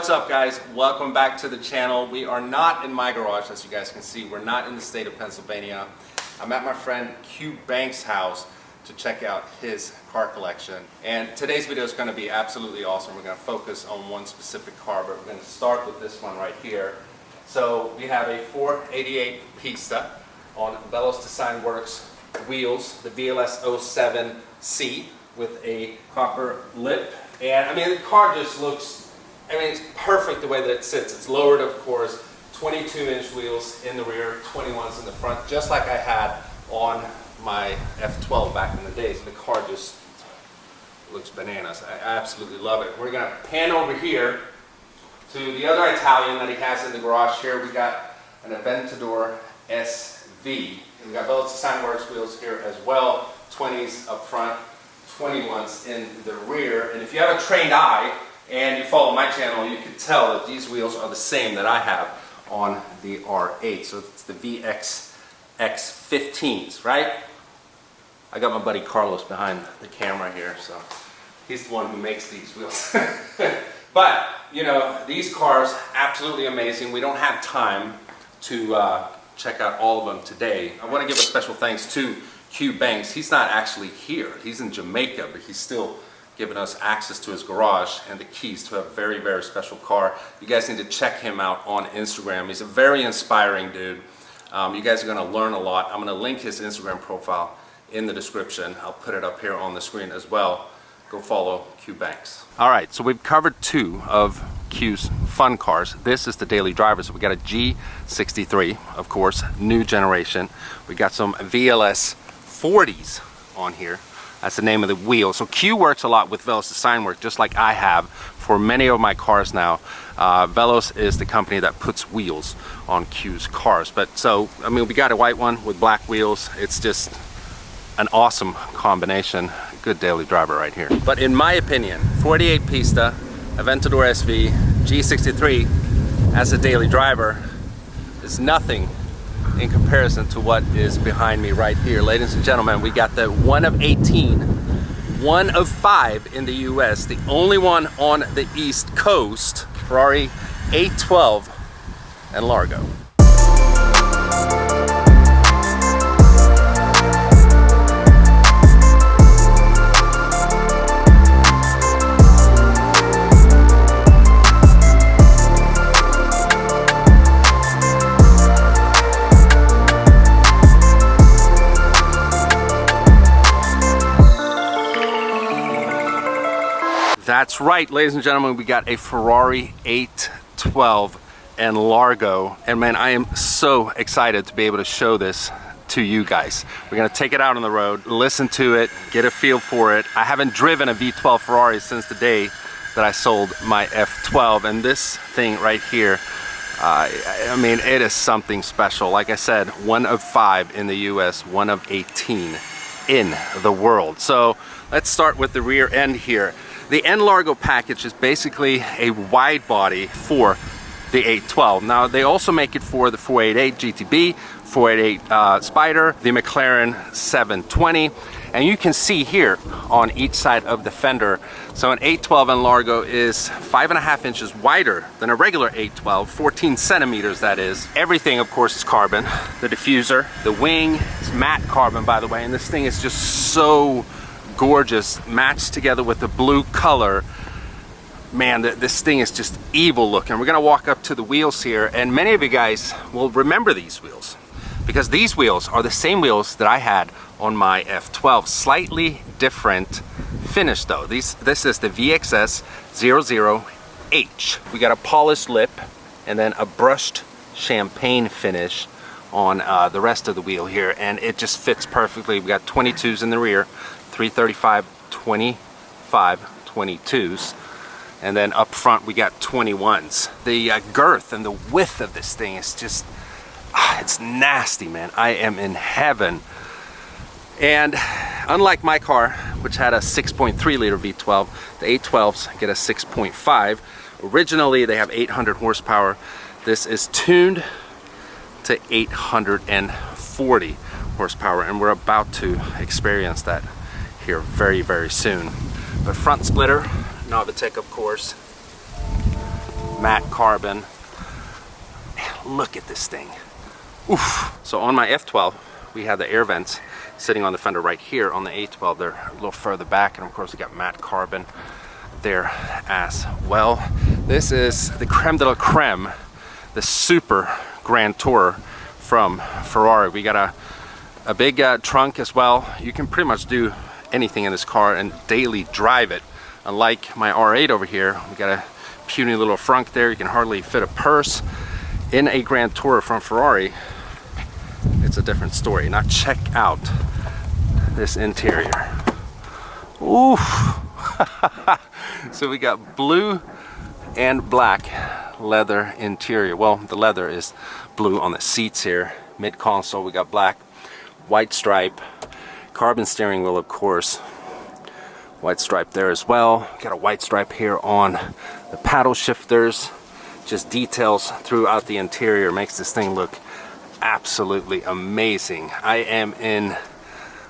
What's up, guys? Welcome back to the channel. We are not in my garage, as you guys can see. We're not in the state of Pennsylvania. I'm at my friend Q Banks' house to check out his car collection. And today's video is going to be absolutely awesome. We're going to focus on one specific car, but we're going to start with this one right here. So we have a 488 Pista on Velos Design Works wheels, the VLS 07C with a copper lip. And I mean, the car just looks, I mean, it's perfect the way that it sits. It's lowered, of course, 22-inch wheels in the rear, 21s in the front, just like I had on my F12 back in the days. The car just looks bananas. I absolutely love it. We're gonna pan over here to the other Italian that he has in the garage here. We got an Aventador SV. We got Velos Design Works wheels here as well, 20s up front, 21s in the rear. And if you have a trained eye and you follow my channel, you can tell that these wheels are the same that I have on the R8. So it's the VXX15s, right? I got my buddy Carlos behind the camera here, so he's the one who makes these wheels. But, you know, these cars, absolutely amazing. We don't have time to check out all of them today. I want to give a special thanks to Q Banks. He's not actually here. He's in Jamaica, but he's still giving us access to his garage and the keys to a very, very special car. You guys need to check him out on Instagram. He's a very inspiring dude. You guys are going to learn a lot. I'm going to link his Instagram profile in the description. I'll put it up here on the screen as well. Go follow Q Banks. All right, so we've covered two of Q's fun cars. This is the daily driver. So we got a G63, of course, new generation. We got some VLS 40s on here. That's the name of the wheel. So Q works a lot with Velos Design Work, just like I have for many of my cars now. Velos is the company that puts wheels on Q's cars. But so, I mean, we got a white one with black wheels. It's just an awesome combination. Good daily driver right here. But in my opinion, 48 Pista, Aventador SV, G63 as a daily driver is nothing in comparison to what is behind me right here. Ladies and gentlemen, we got the one of 18, one of 5 in the US, the only one on the East Coast, Ferrari 812 N-LARGO. That's right, ladies and gentlemen, we got a Ferrari 812 N-LARGO, and man, I am so excited to be able to show this to you guys. We're gonna take it out on the road, listen to it, get a feel for it. I haven't driven a V12 Ferrari since the day that I sold my F12, and this thing right here, I mean, it is something special. Like I said, one of 5 in the US, one of 18 in the world. So let's start with the rear end here. The N-LARGO package is basically a wide body for the 812. Now, they also make it for the 488 GTB, 488 Spider, the McLaren 720, and you can see here on each side of the fender. So an 812 N-LARGO is 5.5 inches wider than a regular 812, 14 centimeters that is. Everything, of course, is carbon. The diffuser, the wing is matte carbon, by the way, and this thing is just so gorgeous, matched together with the blue color. Man, this thing is just evil looking. We're gonna walk up to the wheels here, and many of you guys will remember these wheels because these wheels are the same wheels that I had on my F12. Slightly different finish though. This is the VXS00H. We got a polished lip and then a brushed champagne finish on the rest of the wheel here, and it just fits perfectly. We got 22s in the rear, 335, 25, 22s, and then up front we got 21s. The girth and the width of this thing is just, it's nasty, man. I am in heaven. And unlike my car, which had a 6.3 liter V12, the 812s get a 6.5. Originally they have 800 horsepower. This is tuned to 840 horsepower, and we're about to experience that here very, very soon. But front splitter, NOVITEC, of course. matte carbon. Look at this thing. Oof. So on my F12, we had the air vents sitting on the fender right here. On the A12, they're a little further back, and of course we got matte carbon there as well. This is the creme de la creme, the Super Grand Tourer from Ferrari. We got a big trunk as well. You can pretty much do anything in this car and daily drive it. Unlike my R8 over here, we got a puny little frunk there. You can hardly fit a purse. In a Grand Tourer from Ferrari, it's a different story. Now check out this interior. Oof. So we got blue and black leather interior. Well, the leather is blue on the seats here. Mid console, we got black, white stripe, carbon steering wheel, of course. White stripe there as well. Got a white stripe here on the paddle shifters. Just details throughout the interior makes this thing look absolutely amazing. I am in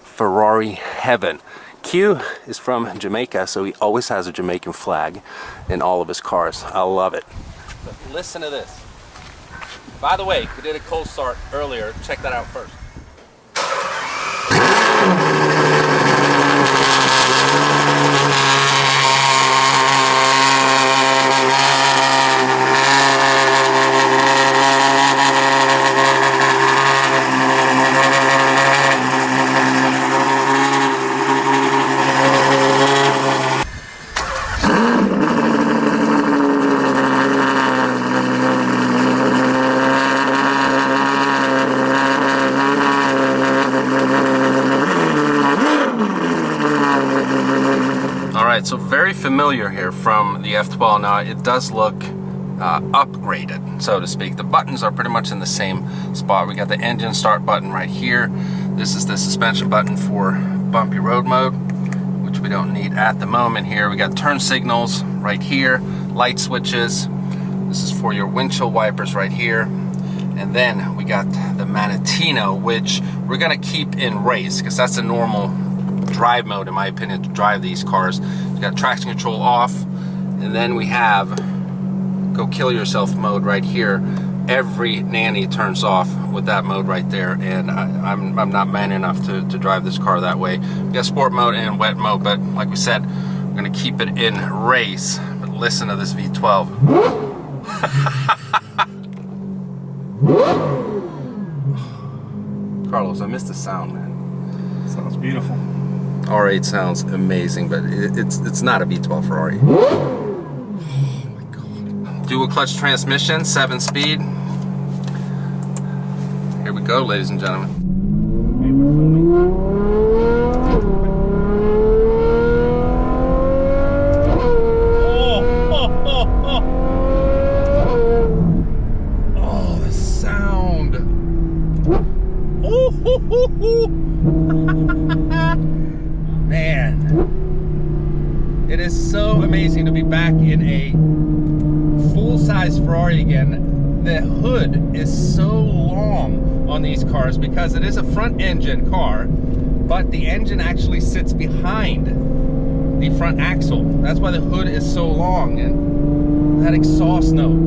Ferrari heaven. Q is from Jamaica, so he always has a Jamaican flag in all of his cars. I love it. But listen to this. By the way, we did a cold start earlier. Check that out first. So very familiar here from the F12. Now it does look upgraded, so to speak. The buttons are pretty much in the same spot. We got the engine start button right here. This is the suspension button for bumpy road mode, which we don't need at the moment here. We got turn signals right here, light switches. This is for your windshield wipers right here. And then we got the Manettino, which we're gonna keep in race because that's a normal drive mode, in my opinion, to drive these cars. You got traction control off, and then we have go kill yourself mode right here. Every nanny turns off with that mode right there, and I'm not man enough to drive this car that way. We got sport mode and wet mode, but like we said, we're gonna keep it in race. But listen to this V12. Carlos, I missed the sound, man. Sounds beautiful. R8 sounds amazing, but it's not a V12 Ferrari. Oh my God. Dual clutch transmission, 7-speed. Here we go, ladies and gentlemen. Hey, we're filming. Oh, the sound. Man, it is so amazing to be back in a full-size Ferrari again. The hood is so long on these cars because it is a front engine car, but the engine actually sits behind the front axle. That's why the hood is so long, and that exhaust note.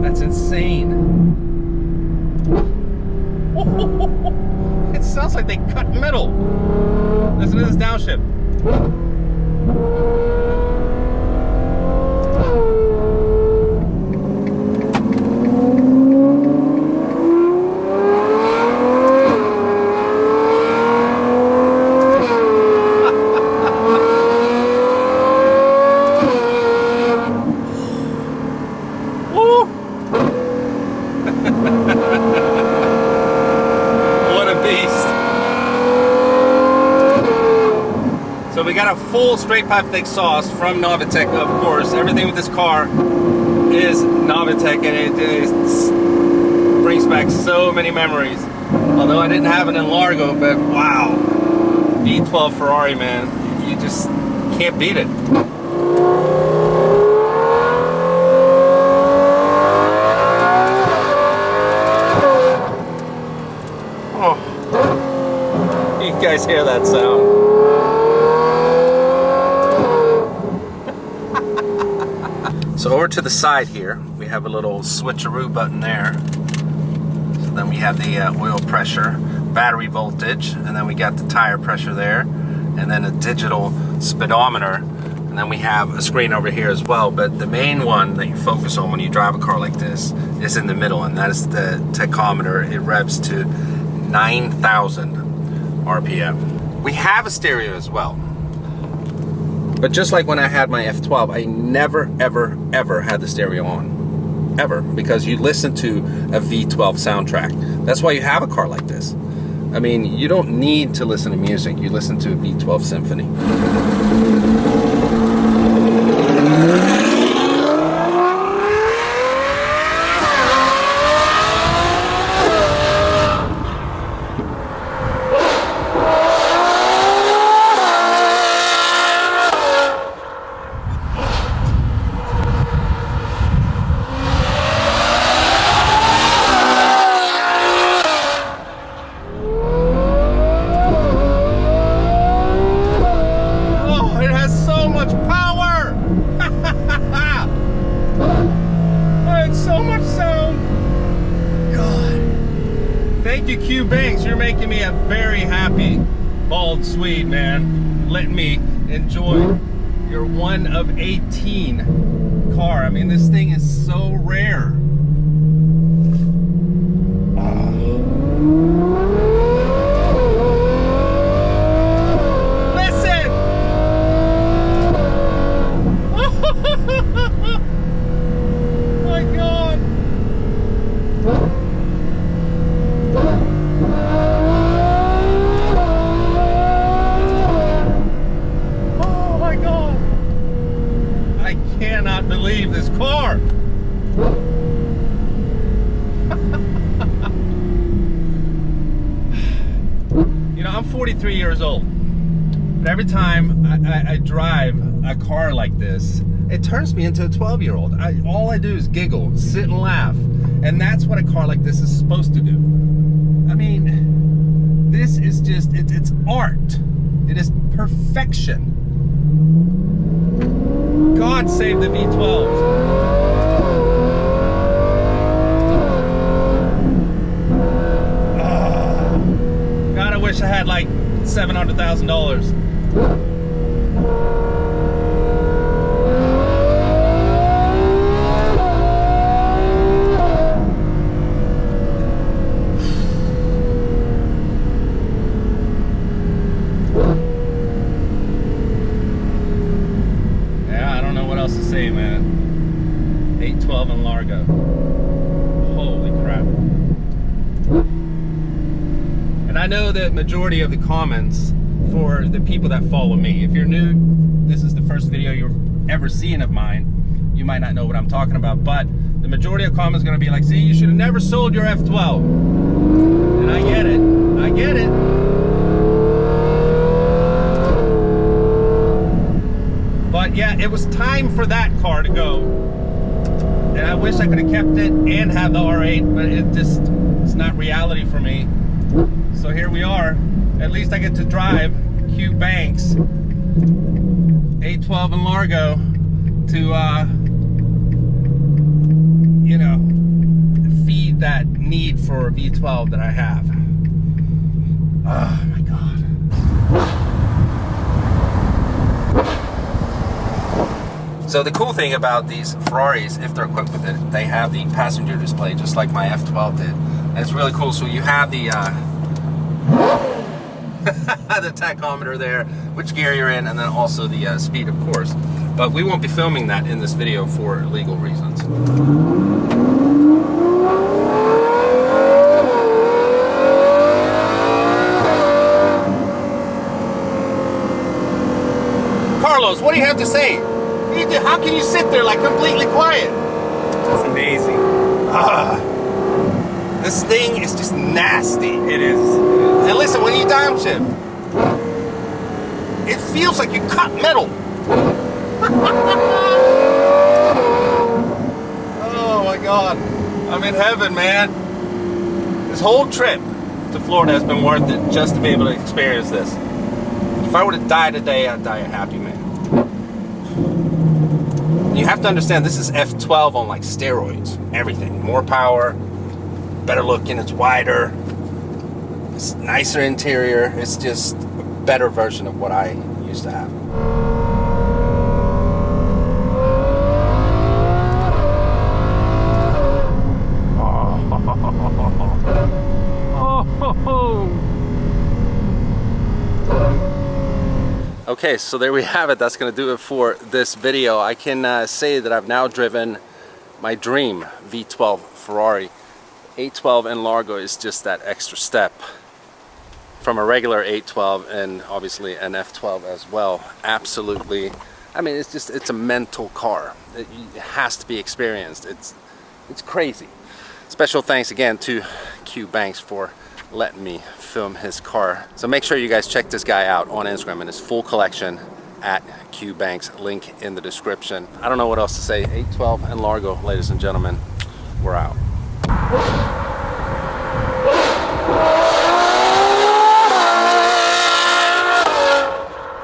That's insane. It sounds like they cut metal. Listen to this downshift. So we got a full straight pipe exhaust from NOVITEC, of course. Everything with this car is NOVITEC, and it brings back so many memories. Although I didn't have an N-LARGO, but wow, V12 Ferrari, man, you just can't beat it. Oh, you guys hear that sound? So over to the side here, we have a little switcheroo button there. So then we have the oil pressure, battery voltage, and then we got the tire pressure there, and then a digital speedometer, and then we have a screen over here as well. But the main one that you focus on when you drive a car like this is in the middle, and that is the tachometer. It revs to 9,000 RPM. We have a stereo as well. But just like when I had my F12, I never, ever, ever had the stereo on. Ever. Because you listen to a V12 soundtrack. That's why you have a car like this. I mean, you don't need to listen to music. You listen to a V12 symphony. Thank you, Q Banks. You're making me a very happy bald Swede, man. Letting me enjoy your 1 of 18 car. I mean, this thing is so rare. Listen! My God! Oh my God! I cannot believe this car! You know, I'm 43 years old, but every time I drive a car like this, it turns me into a 12-year-old. All I do is giggle, sit and laugh, and that's what a car like this is supposed to do. I mean, this is just, it's art. It is perfection. God save the V12s. God, I wish I had like $700,000. To say, man. 812 N-LARGO. Holy crap. And I know the majority of the comments for the people that follow me. If you're new, this is the first video you're ever seeing of mine, you might not know what I'm talking about, but the majority of comments are going to be like, see, you should have never sold your F12. And I get it. I get it. But yeah, it was time for that car to go. And I wish I could have kept it and have the R8, but it's not reality for me. So here we are. At least I get to drive Q Banks 812 N-LARGO to, you know, feed that need for a V12 that I have. Oh my God. So the cool thing about these Ferraris, if they're equipped with it, they have the passenger display just like my F12 did. And it's really cool. So you have the the tachometer there, which gear you're in, and then also the speed, of course. But we won't be filming that in this video for legal reasons. Carlos, what do you have to say? How can you sit there like completely quiet? It's amazing. This thing is just nasty. It is. And listen, when you downshift, it feels like you cut metal. Oh my God. I'm in heaven, man. This whole trip to Florida has been worth it just to be able to experience this. If I were to die today, I'd die a happy man. And you have to understand, this is F12 on like steroids. Everything. More power, better looking, it's wider, it's nicer interior. It's just a better version of what I used to have. Okay, so there we have it. That's going to do it for this video. I can say that I've now driven my dream V12 Ferrari. 812 N-LARGO is just that extra step from a regular 812 and obviously an F12 as well. Absolutely. I mean, it's a mental car. It has to be experienced. It's crazy. Special thanks again to Q Banks for letting me film his car. So make sure you guys check this guy out on Instagram and his full collection at Q Banks, link in the description. I don't know what else to say. 812 N-LARGO, ladies and gentlemen, we're out.